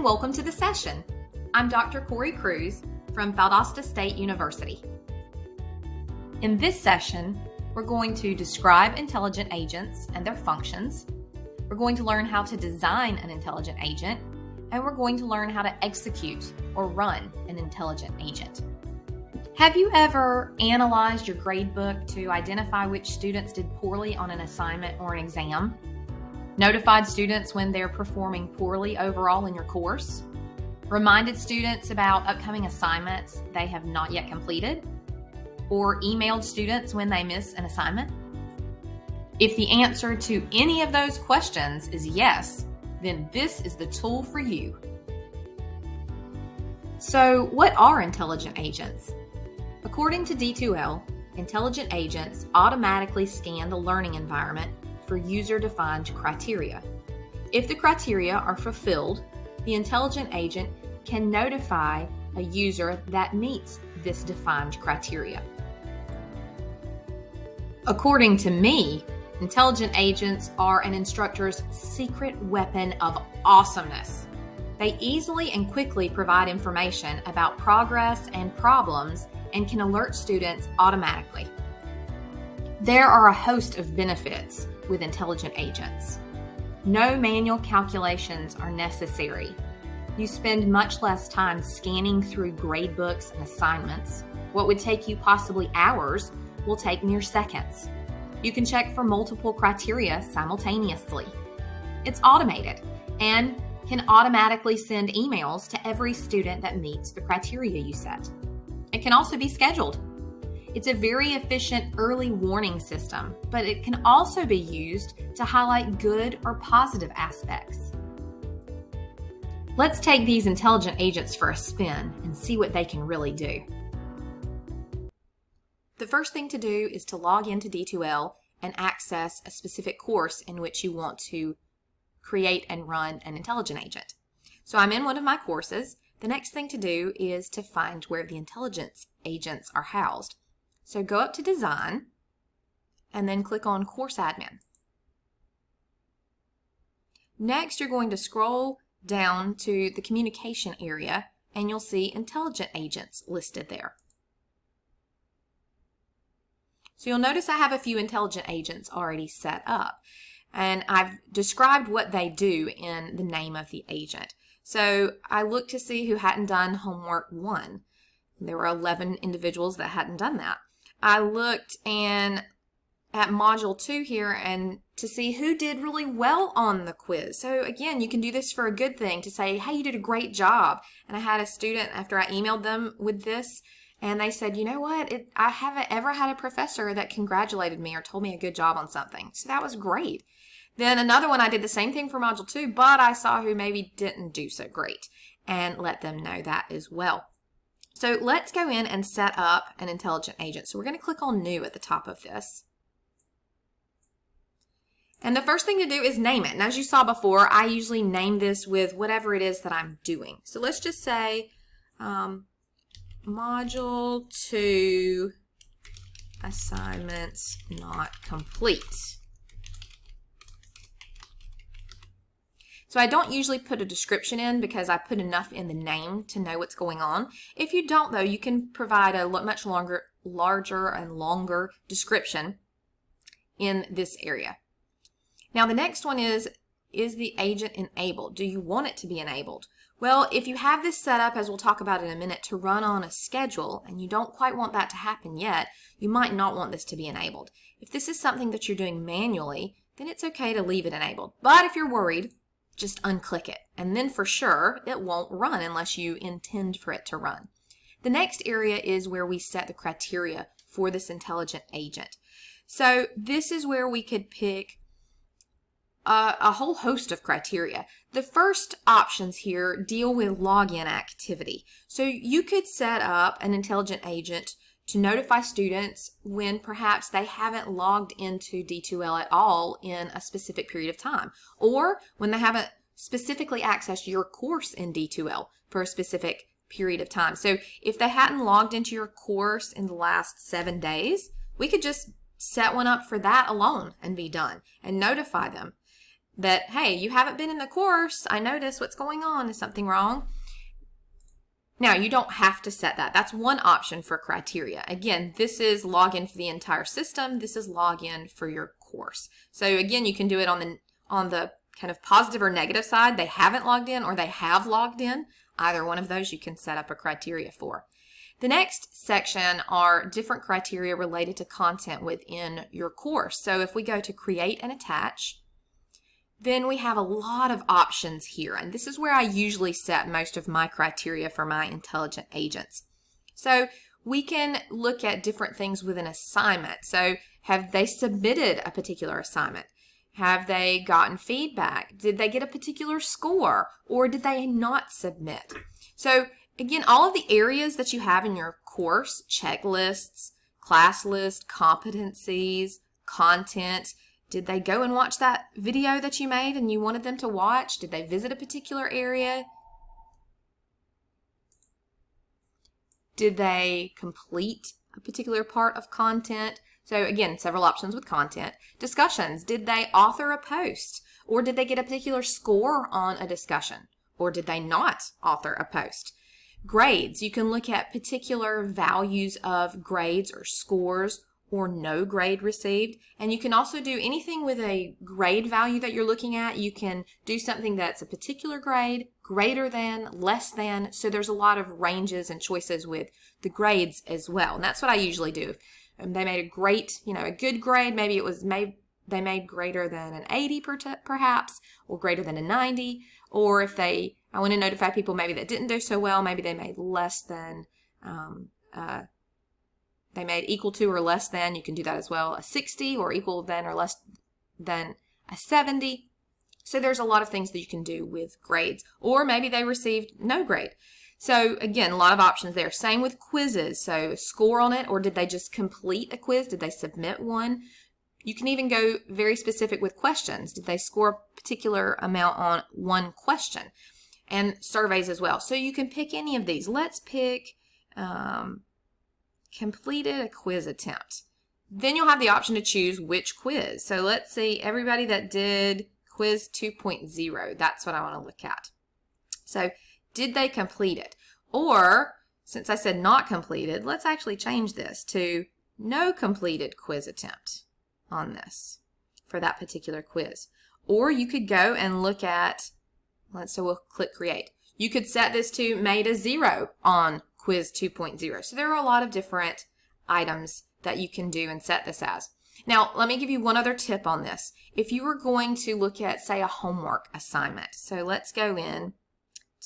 welcome to the session. I'm Dr. Corey Cruz from Valdosta State University. In this session, we're going to describe intelligent agents and their functions. We're going to learn how to design an intelligent agent, and we're going to learn how to execute or run an intelligent agent. Have you ever analyzed your gradebook to identify which students did poorly on an assignment or an exam? Notified students when they're performing poorly overall in your course? Reminded students about upcoming assignments they have not yet completed? Or emailed students when they miss an assignment? If the answer to any of those questions is yes, then this is the tool for you. So, what are intelligent agents? According to D2L, intelligent agents automatically scan the learning environment for user-defined criteria. If the criteria are fulfilled, the intelligent agent can notify a user that meets this defined criteria. According to me, intelligent agents are an instructor's secret weapon of awesomeness. They easily and quickly provide information about progress and problems and can alert students automatically. There are a host of benefits with intelligent agents. No manual calculations are necessary. You spend much less time scanning through gradebooks and assignments. What would take you possibly hours will take mere seconds. You can check for multiple criteria simultaneously. It's automated and can automatically send emails to every student that meets the criteria you set. It can also be scheduled. It's a very efficient early warning system, but it can also be used to highlight good or positive aspects. Let's take these intelligent agents for a spin and see what they can really do. The first thing to do is to log into D2L and access a specific course in which you want to create and run an intelligent agent. So I'm in one of my courses. The next thing to do is to find where the intelligence agents are housed. So go up to Design and then click on Course Admin. Next, you're going to scroll down to the Communication area and you'll see Intelligent Agents listed there. So you'll notice I have a few intelligent agents already set up, and I've described what they do in the name of the agent. So I looked to see who hadn't done homework 1. There were 11 individuals that hadn't done that. I looked at module 2 here and to see who did really well on the quiz. So again, you can do this for a good thing to say, hey, you did a great job. And I had a student after I emailed them with this, and they said, you know what, I haven't ever had a professor that congratulated me or told me a good job on something. So that was great. Then another one, I did the same thing for module 2, but I saw who maybe didn't do so great and let them know that as well. So let's go in and set up an intelligent agent. So we're going to click on New at the top of this. And the first thing to do is name it. And as you saw before, I usually name this with whatever it is that I'm doing. So let's just say Module 2 Assignments Not Complete. So I don't usually put a description in because I put enough in the name to know what's going on. If you don't, though, you can provide a much larger and longer description in this area. Now the next one is the agent enabled? Do you want it to be enabled? Well, if you have this set up, as we'll talk about in a minute, to run on a schedule, and you don't quite want that to happen yet, you might not want this to be enabled. If this is something that you're doing manually, then it's okay to leave it enabled. But if you're worried, just unclick it, and then for sure it won't run unless you intend for it to run. The next area is where we set the criteria for this intelligent agent. So this is where we could pick a whole host of criteria. The first options here deal with login activity. So you could set up an intelligent agent to notify students when perhaps they haven't logged into D2L at all in a specific period of time, or when they haven't specifically accessed your course in D2L for a specific period of time. So if they hadn't logged into your course in the last 7 days, we could just set one up for that alone and be done and notify them. that, hey, you haven't been in the course. I notice what's going on. Is something wrong? Now, you don't have to set that. That's one option for criteria. Again, this is login for the entire system. This is login for your course. So again, you can do it on the kind of positive or negative side. They haven't logged in or they have logged in. Either one of those you can set up a criteria for. The next section are different criteria related to content within your course. So if we go to create and attach, then we have a lot of options here. And this is where I usually set most of my criteria for my intelligent agents. So we can look at different things with an assignment. So have they submitted a particular assignment? Have they gotten feedback? Did they get a particular score? Or did they not submit? So again, all of the areas that you have in your course, checklists, class list, competencies, content. Did they go and watch that video that you made and you wanted them to watch? Did they visit a particular area? Did they complete a particular part of content? So again, several options with content. Discussions. Did they author a post? Or did they get a particular score on a discussion? Or did they not author a post? Grades. You can look at particular values of grades or scores or no grade received. And you can also do anything with a grade value that you're looking at. You can do something that's a particular grade, greater than, less than. So there's a lot of ranges and choices with the grades as well. And that's what I usually do. They made a great, a good grade. Maybe they made greater than an 80 perhaps, or greater than a 90. Or if I want to notify people maybe that didn't do so well, maybe they made less than, they made equal to or less than, you can do that as well, a 60 or equal than or less than a 70. So there's a lot of things that you can do with grades. Or maybe they received no grade. So again, a lot of options there. Same with quizzes. So score on it, or did they just complete a quiz? Did they submit one? You can even go very specific with questions. Did they score a particular amount on one question? And surveys as well. So you can pick any of these. Let's pick completed a quiz attempt. Then you'll have the option to choose which quiz. So let's see, everybody that did quiz 2.0, that's what I want to look at. So did they complete it? Or, since I said not completed, let's actually change this to no completed quiz attempt on this for that particular quiz. Or you could go and look at, so we'll click create. You could set this to made a 0 on quiz 2.0. So there are a lot of different items that you can do and set this as. Now, let me give you one other tip on this. If you were going to look at, say, a homework assignment. So let's go in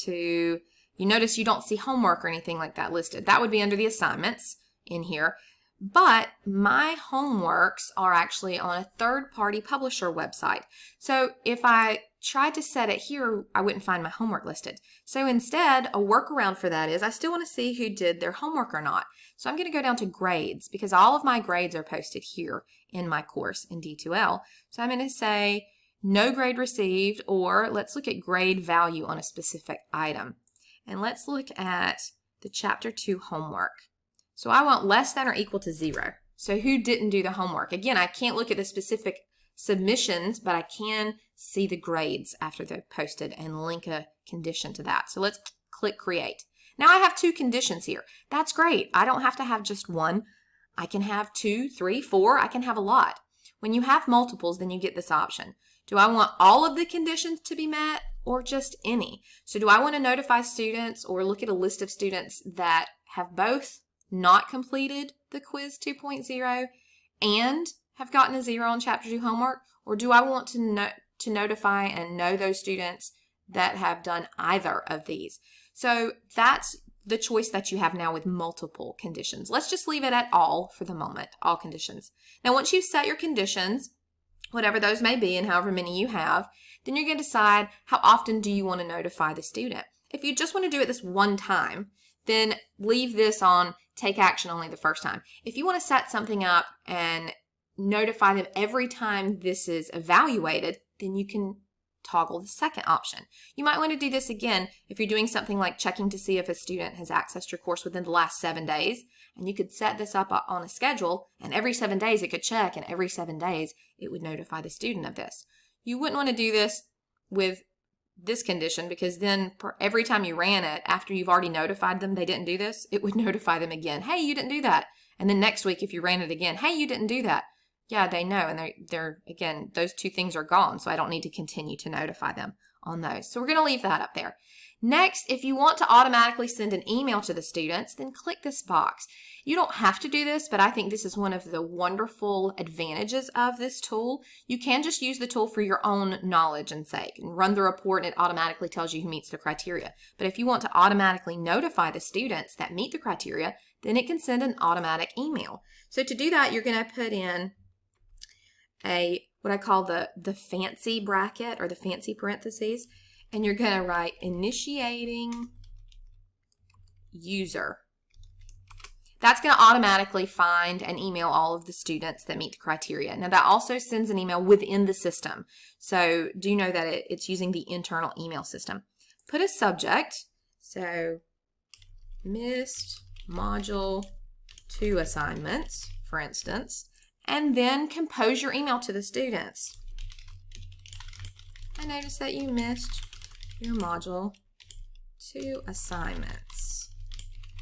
to, you notice you don't see homework or anything like that listed. That would be under the assignments in here. But my homeworks are actually on a third-party publisher website. So if I tried to set it here, I wouldn't find my homework listed. So instead, a workaround for that is I still want to see who did their homework or not. So I'm going to go down to grades because all of my grades are posted here in my course in D2L. So I'm going to say no grade received, or let's look at grade value on a specific item. And let's look at the Chapter 2 homework. So I want less than or equal to 0. So who didn't do the homework? Again, I can't look at the specific submissions, but I can see the grades after they're posted and link a condition to that. So let's click create. Now I have 2 conditions here. That's great. I don't have to have just one. I can have 2, 3, 4. I can have a lot. When you have multiples, then you get this option. Do I want all of the conditions to be met or just any? So do I want to notify students or look at a list of students that have both not completed the quiz 2.0 and have gotten a 0 on Chapter 2 homework? Or do I want to notify and know those students that have done either of these? So that's the choice that you have now with multiple conditions. Let's just leave it at all for the moment, all conditions. Now, once you've set your conditions, whatever those may be and however many you have, then you're going to decide how often do you want to notify the student. If you just want to do it this one time, then leave this on take action only the first time. If you want to set something up and notify them every time this is evaluated, then you can toggle the second option. You might want to do this again if you're doing something like checking to see if a student has accessed your course within the last 7 days, and you could set this up on a schedule, and every 7 days it could check, and every 7 days it would notify the student of this. You wouldn't want to do this with this condition, because then every time you ran it, after you've already notified them they didn't do this, it would notify them again. Hey, you didn't do that. And then next week, if you ran it again, hey, you didn't do that. Yeah, they know. And they're again, those two things are gone. So I don't need to continue to notify them on those. So we're going to leave that up there. Next, if you want to automatically send an email to the students, then click this box. You don't have to do this, but I think this is one of the wonderful advantages of this tool. You can just use the tool for your own knowledge and sake and run the report, and it automatically tells you who meets the criteria. But if you want to automatically notify the students that meet the criteria, then it can send an automatic email. So to do that, you're going to put in what I call the fancy bracket or the fancy parentheses. And you're going to write initiating user. That's going to automatically find and email all of the students that meet the criteria. Now that also sends an email within the system. So do know that it's using the internal email system. Put a subject. So missed module 2 assignments, for instance, and then compose your email to the students. I noticed that you missed your module 2 assignments.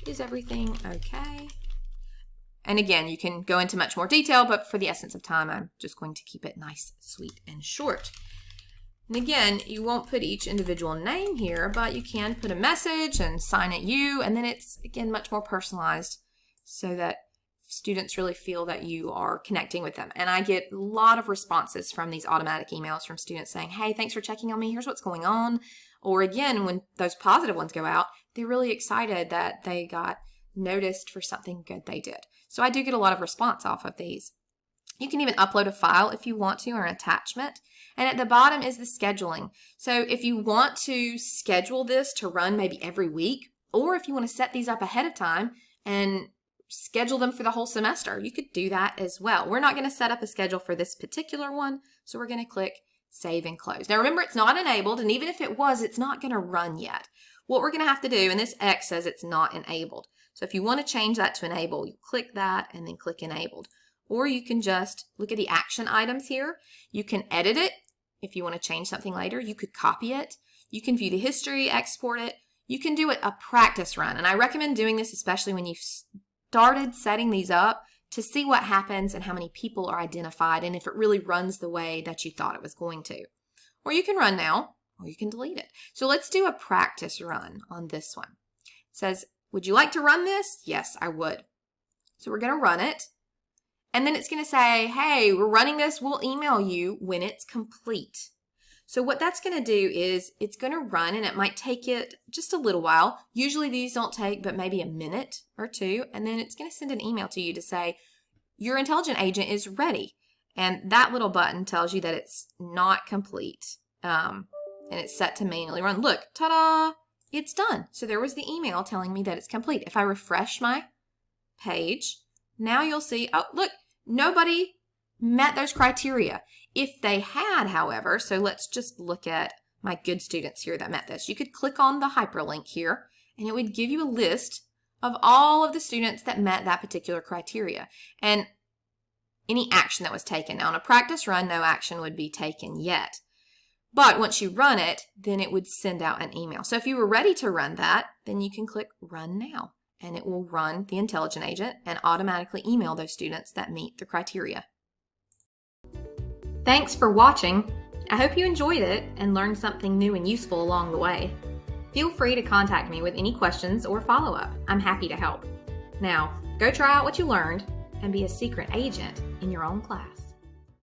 Is everything okay? And again, you can go into much more detail, but for the essence of time, I'm just going to keep it nice, sweet, and short. And again, you won't put each individual name here, but you can put a message and sign it you, and then it's, again, much more personalized so that students really feel that you are connecting with them. And I get a lot of responses from these automatic emails from students saying, hey, thanks for checking on me. Here's what's going on. Or again, when those positive ones go out, they're really excited that they got noticed for something good they did. So I do get a lot of response off of these. You can even upload a file if you want to, or an attachment. And at the bottom is the scheduling. So if you want to schedule this to run maybe every week, or if you want to set these up ahead of time and schedule them for the whole semester, you could do that as well. We're not going to set up a schedule for this particular one, so we're going to click Save and Close. Now remember, it's not enabled, and even if it was, it's not going to run yet. What we're going to have to do, and this X says it's not enabled. So if you want to change that to enable, you click that and then click Enabled. Or you can just look at the action items here. You can edit it if you want to change something later. You could copy it. You can view the history, export it. You can do a practice run, and I recommend doing this especially when you've started setting these up, to see what happens and how many people are identified and if it really runs the way that you thought it was going to. Or you can run now, or you can delete it. So let's do a practice run on this one. It says, would you like to run this? Yes, I would. So we're going to run it. And then it's going to say, hey, we're running this. We'll email you when it's complete. So what that's going to do is it's going to run, and it might take it just a little while. Usually these don't take but maybe a minute or two, and then it's going to send an email to you to say your intelligent agent is ready. And that little button tells you that it's not complete, and it's set to manually run. Look, ta-da, it's done. So there was the email telling me that it's complete. If I refresh my page, now you'll see, oh, look, nobody met those criteria. If they had, however, so let's just look at my good students here that met this. You could click on the hyperlink here, and it would give you a list of all of the students that met that particular criteria and any action that was taken. Now, on a practice run, no action would be taken yet. But once you run it, then it would send out an email. So if you were ready to run that, then you can click Run Now, and it will run the intelligent agent and automatically email those students that meet the criteria. Thanks for watching. I hope you enjoyed it and learned something new and useful along the way. Feel free to contact me with any questions or follow-up. I'm happy to help. Now, go try out what you learned and be a secret agent in your own class.